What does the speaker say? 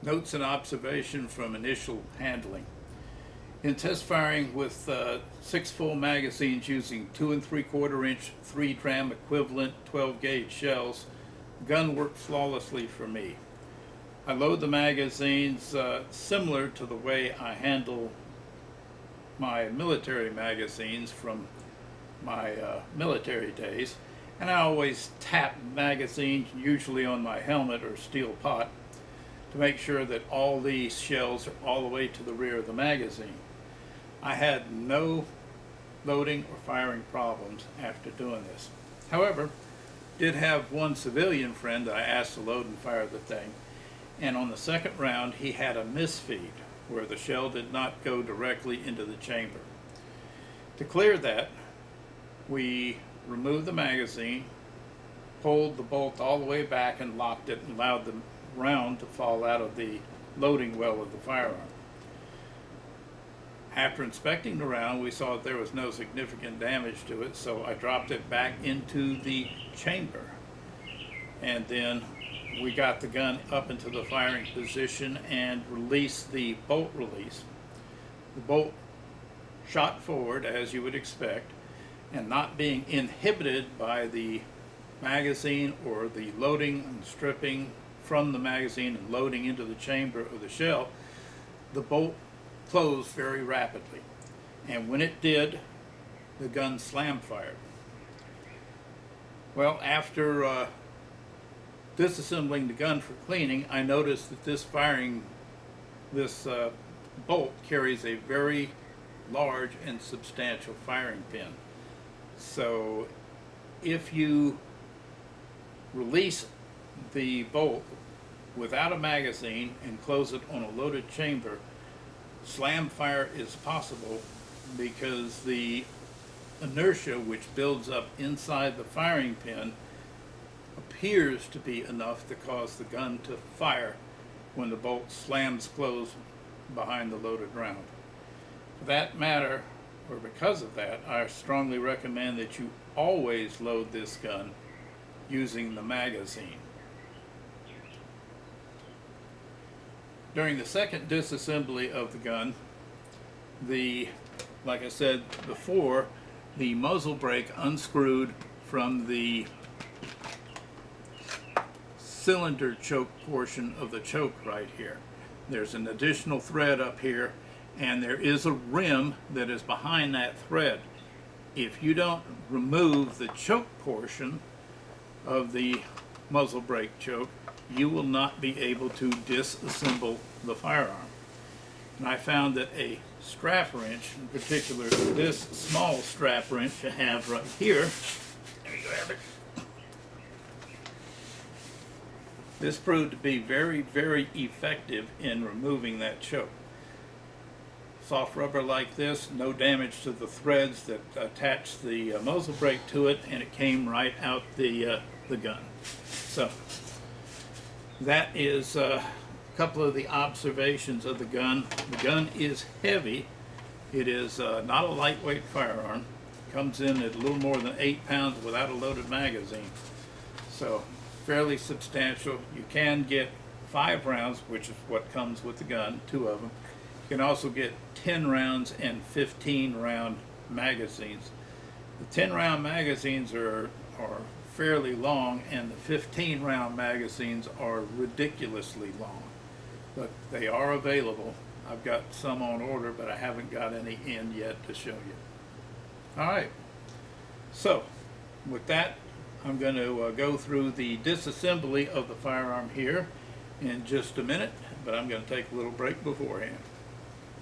Notes and observation from initial handling. In test firing with 6 full magazines using 2 3/4 inch 3 dram equivalent 12 gauge shells, the gun worked flawlessly for me. I load the magazines similar to the way I handle my military magazines from my military days, and I always tap magazines, usually on my helmet or steel pot, to make sure that all these shells are all the way to the rear of the magazine. I had no loading or firing problems after doing this. However, did have one civilian friend that I asked to load and fire the thing, and on the second round he had a misfeed where the shell did not go directly into the chamber. To clear that, we removed the magazine, pulled the bolt all the way back and locked it, and allowed the round to fall out of the loading well of the firearm. After inspecting the round, we saw that there was no significant damage to it, so I dropped it back into the chamber. And then we got the gun up into the firing position and released the bolt release. The bolt shot forward as you would expect, and not being inhibited by the magazine or the loading and stripping from the magazine and loading into the chamber of the shell, the bolt closed very rapidly. And when it did, the gun slam fired. Well, after disassembling the gun for cleaning, I noticed that this bolt carries a very large and substantial firing pin. So if you release the bolt without a magazine and close it on a loaded chamber, slam fire is possible because the inertia which builds up inside the firing pin appears to be enough to cause the gun to fire when the bolt slams closed behind the loaded round. For that matter, or because of that, I strongly recommend that you always load this gun using the magazine. During the second disassembly of the gun, like I said before, the muzzle brake unscrewed from the cylinder choke portion of the choke right here. There's an additional thread up here, and there is a rim that is behind that thread. If you don't remove the choke portion of the muzzle brake choke, you will not be able to disassemble the firearm. And I found that a strap wrench, in particular this small strap wrench I have right here, there you have it. This proved to be very, very effective in removing that choke. Soft rubber like this, no damage to the threads that attach the muzzle brake to it, and it came right out the gun. So that is a couple of the observations of the gun. The gun is heavy. It is not a lightweight firearm. It comes in at a little more than 8 pounds without a loaded magazine. So fairly substantial. You can get 5 rounds, which is what comes with the gun, 2 of them. You can also get 10 rounds and 15 round magazines. The 10 round magazines are fairly long, and the 15 round magazines are ridiculously long, but they are available. I've got some on order, but I haven't got any in yet to show you. Alright, so with that, I'm going to go through the disassembly of the firearm here in just a minute, but I'm going to take a little break beforehand.